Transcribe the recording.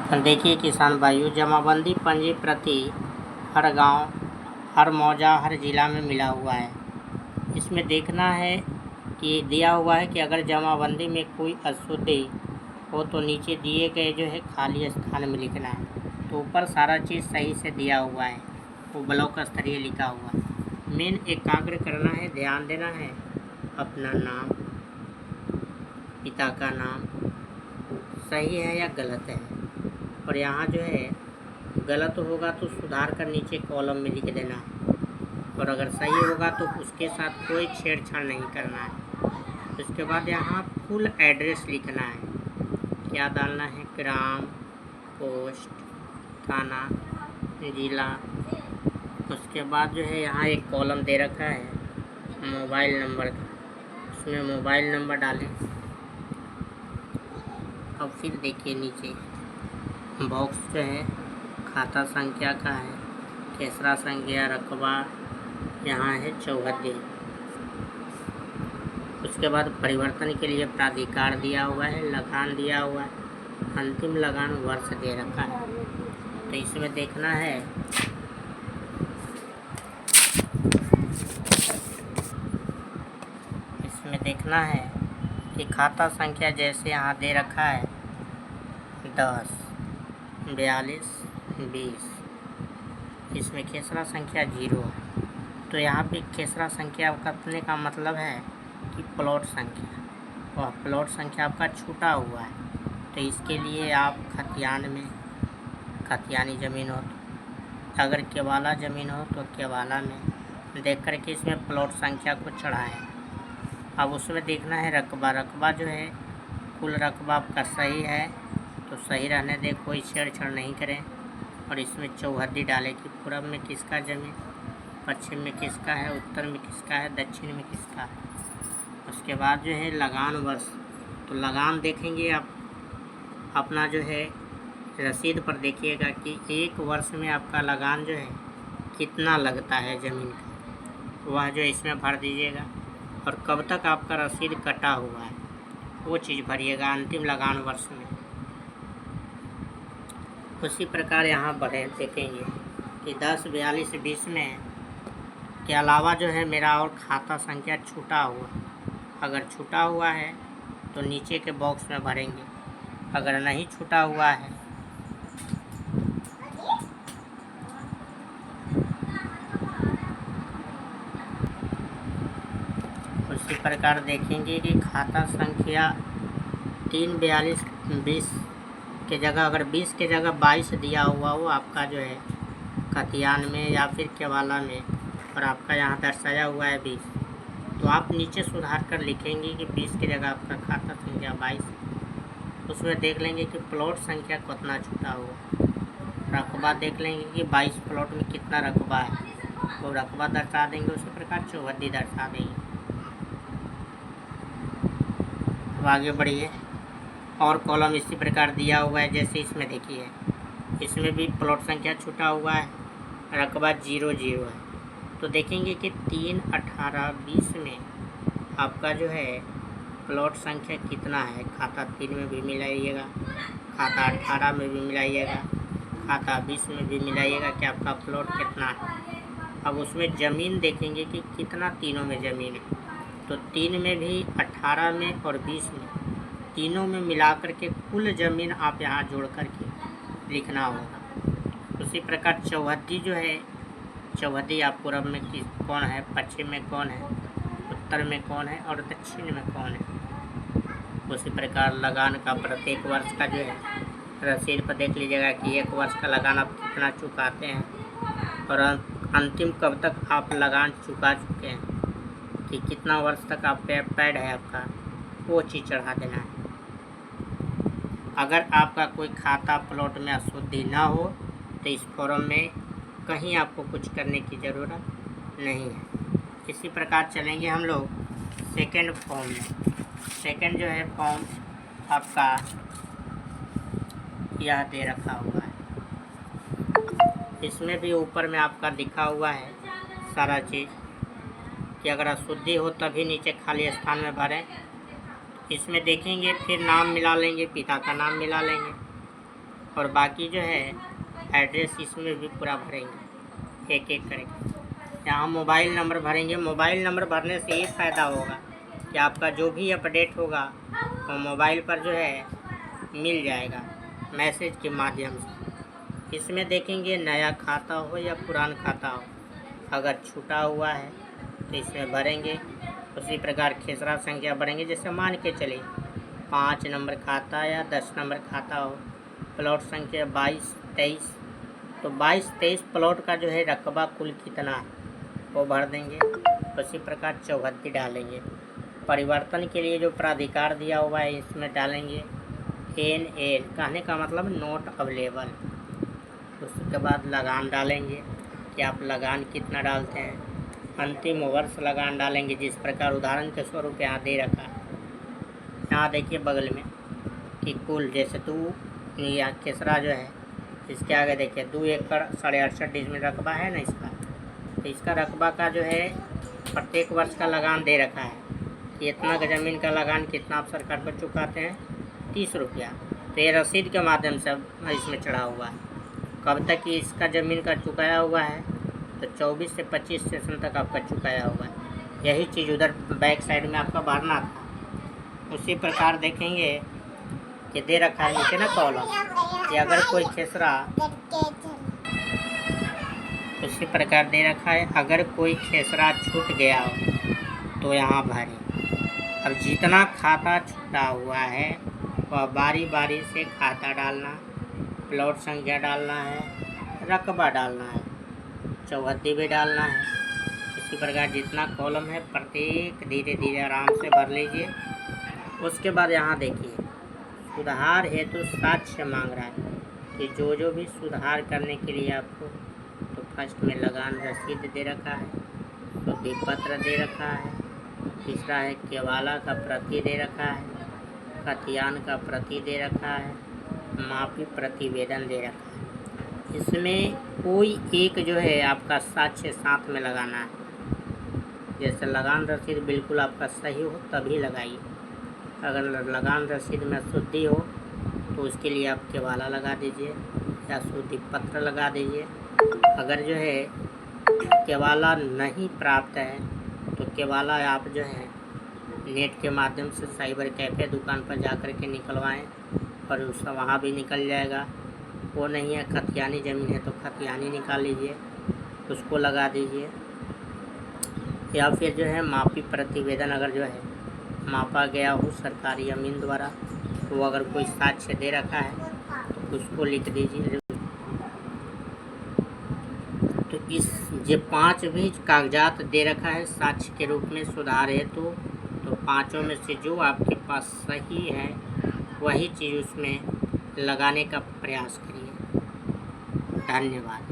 देखिए किसान भाइयों, जमाबंदी पंजी प्रति हर गांव, हर मौजा, हर ज़िला में मिला हुआ है। इसमें देखना है कि दिया हुआ है कि अगर जमाबंदी में कोई अशुद्धि हो तो नीचे दिए गए जो है खाली स्थान में लिखना है। तो ऊपर सारा चीज़ सही से दिया हुआ है, वो ब्लॉक स्तरीय लिखा हुआ है। मेन एकाग्र करना है, ध्यान देना है, अपना नाम, पिता का नाम सही है या गलत है। और यहाँ जो है गलत होगा तो सुधार कर नीचे कॉलम में लिख देना है, और अगर सही होगा तो उसके साथ कोई छेड़छाड़ नहीं करना है। उसके बाद यहाँ फुल एड्रेस लिखना है। क्या डालना है? ग्राम, पोस्ट, थाना, जिला। उसके बाद जो है यहाँ एक कॉलम दे रखा है मोबाइल नंबर का, उसमें मोबाइल नंबर डालें। अब फिर देखिए नीचे बॉक्स जो है खाता संख्या का है, खेसरा संख्या, रकबा यहाँ है 74। उसके बाद परिवर्तन के लिए प्राधिकार दिया हुआ है, लगान दिया हुआ है, अंतिम लगान वर्ष दे रखा है। तो इसमें देखना है कि खाता संख्या जैसे यहाँ दे रखा है 10, 42, 20, इसमें खेसरा संख्या 0 है। तो यहाँ पे खेसरा संख्या करने का मतलब है कि प्लॉट संख्या, वह प्लॉट संख्या आपका छूटा हुआ है। तो इसके लिए आप खतियानी ज़मीन हो तो, अगर केवाला ज़मीन हो तो केवाला में देख कर के इसमें प्लॉट संख्या को चढ़ाएं। अब उसमें देखना है रकबा जो है, कुल रकबा आपका सही है तो सही रहने दें, कोई छेड़छाड़ नहीं करें। और इसमें चौहद्दी डालें कि पूरब में किसका ज़मीन, पश्चिम में किसका है, उत्तर में किसका है, दक्षिण में किसका है। उसके बाद जो है लगान वर्ष, तो लगान देखेंगे आप अपना जो है रसीद पर देखिएगा कि एक वर्ष में आपका लगान जो है कितना लगता है ज़मीन का, वह जो इसमें भर दीजिएगा। और कब तक आपका रसीद कटा हुआ है वो चीज़ भरिएगा अंतिम लगान वर्ष में। उसी प्रकार यहाँ बढ़े देखेंगे कि 10, 42, 20 में के अलावा जो है मेरा और खाता संख्या छूटा हुआ, अगर छूटा हुआ है तो नीचे के बॉक्स में भरेंगे, अगर नहीं छूटा हुआ है उसी प्रकार देखेंगे कि खाता संख्या 3, 42, 20 के जगह अगर 20 के जगह 22 दिया हुआ हो आपका जो है खतियान में या फिर केवाला में, और आपका यहाँ दर्शाया हुआ है 20, तो आप नीचे सुधार कर लिखेंगे कि 20 की जगह आपका खाता संख्या 22। उसमें देख लेंगे कि प्लॉट संख्या कितना छूटा हुआ, रकबा देख लेंगे कि 22 प्लॉट में कितना रकबा है, तो रकबा दर्शा देंगे। उसी प्रकार चौहद्दी दर्शा देंगे। अब आगे बढ़िए, और कॉलम इसी प्रकार दिया हुआ है जैसे इसमें देखिए, इसमें भी प्लॉट संख्या छूटा हुआ है, रकबा 0, 0 है। तो देखेंगे कि 3, 18, 20 में आपका जो है प्लॉट संख्या कितना है। खाता 3 में भी मिलाइएगा, खाता 18 में भी मिलाइएगा, खाता 20 में भी मिलाइएगा कि आपका प्लॉट कितना है। अब उसमें ज़मीन देखेंगे कि कितना तीनों में ज़मीन है। तो 3 में भी, 18 में और 20 में, तीनों में मिला कर के कुल ज़मीन आप यहाँ जोड़ कर के लिखना होगा। उसी प्रकार चौहद्दी जो है, चौहद्दी आप पूरब में कौन है, पश्चिम में कौन है, उत्तर में कौन है और दक्षिण में कौन है। उसी प्रकार लगान का प्रत्येक वर्ष का जो है रसीद पर देख लीजिएगा कि एक वर्ष का लगान आप कितना चुकाते हैं, और अंतिम कब तक आप लगान चुका चुके हैं, कि कितना वर्ष तक आप पेड है आपका, वो चीज़ चढ़ा देना है। अगर आपका कोई खाता प्लॉट में अशुद्धि ना हो तो इस फॉर्म में कहीं आपको कुछ करने की ज़रूरत नहीं है। इसी प्रकार चलेंगे हम लोग सेकंड फॉर्म में। सेकंड जो है फॉर्म आपका यह दे रखा हुआ है, इसमें भी ऊपर में आपका लिखा हुआ है सारा चीज़ कि अगर अशुद्धि हो तभी नीचे खाली स्थान में भरें। इसमें देखेंगे फिर नाम मिला लेंगे, पिता का नाम मिला लेंगे, और बाकी जो है एड्रेस इसमें भी पूरा भरेंगे एक एक करके। यहाँ मोबाइल नंबर भरेंगे। मोबाइल नंबर भरने से ये फ़ायदा होगा कि आपका जो भी अपडेट होगा वो मोबाइल पर जो है मिल जाएगा मैसेज के माध्यम से। इसमें देखेंगे नया खाता हो या पुराना खाता हो, अगर छूटा हुआ है तो इसमें भरेंगे। उसी प्रकार खेसरा संख्या भरेंगे। जैसे मान के चलिए 5 नंबर खाता या 10 नंबर खाता हो, प्लॉट संख्या 22-23, तो 22-23 प्लॉट का जो है रकबा कुल कितना है वो भर देंगे। उसी प्रकार चौहद्दी डालेंगे। परिवर्तन के लिए जो प्राधिकार दिया हुआ है इसमें डालेंगे NL, कहने का मतलब नॉट अवेलेबल। उसके बाद लगान डालेंगे कि आप लगान कितना डालते हैं। अंतिम वर्ष लगान डालेंगे, जिस प्रकार उदाहरण के स्वरूप यहाँ दे रखा है। यहाँ देखिए बगल में कि कुल जैसे 2 या खेसरा जो है इसके आगे देखिए 2 एकड़ 68.5 डिसमिल रकबा है ना इसका, तो इसका रकबा का जो है प्रत्येक वर्ष का लगान दे रखा है कि इतना ज़मीन का लगान कितना आप सरकार को चुकाते हैं, 30 रुपया। तो ये रसीद के माध्यम से इसमें चढ़ा हुआ है। कब तक कि इसका ज़मीन का चुकाया हुआ है, तो 24 से 25 सेशन तक आपका चुकाया हुआ है। यही चीज़ उधर बैक साइड में आपका भरना था। उसी प्रकार देखेंगे कि दे रखा है नीचे ना कॉलम कि अगर कोई खेसरा, उसी प्रकार दे रखा है अगर कोई खेसरा छूट गया हो तो यहाँ भरें। अब जितना खाता छूटा हुआ है वह बारी बारी से खाता डालना, प्लॉट संख्या डालना है, रकबा डालना है, चौहद्दी भी डालना है। इसी प्रकार जितना कॉलम है प्रत्येक धीरे धीरे आराम से भर लीजिए। उसके बाद यहाँ देखिए सुधार हेतु साक्ष्य मांग रहा है कि जो भी सुधार करने के लिए आपको, तो फर्स्ट में लगान रसीद दे रखा है, शुद्धि पत्र दे रखा है, तीसरा है केवाला का प्रति दे रखा है, खतियान का प्रति दे रखा है, मापी प्रतिवेदन दे रखा है। इसमें कोई एक जो है आपका साक्ष्य साथ में लगाना है। जैसे लगान रसीद बिल्कुल आपका सही हो तभी लगाइए। अगर लगान रसीद में शुद्धि हो तो उसके लिए आप केवाला लगा दीजिए या शुद्धि पत्र लगा दीजिए। अगर जो है केवाला नहीं प्राप्त है तो केवाला आप जो है नेट के माध्यम से साइबर कैफ़े दुकान पर जा कर के निकलवाएँ और उसका वहाँ भी निकल जाएगा। वो नहीं है खतियानी ज़मीन है तो खतियानी निकाल लीजिए, उसको लगा दीजिए। या फिर जो है मापी प्रतिवेदन, अगर जो है मापा गया हो सरकारी अमीन द्वारा, वो अगर कोई साक्ष्य दे रखा है तो उसको लिख दीजिए। तो इस ये 5 भी कागजात दे रखा है साक्ष्य के रूप में सुधार हेतु, तो 5 में से जो आपके पास सही है वही चीज़ उसमें लगाने का प्रयास करिए। धन्यवाद।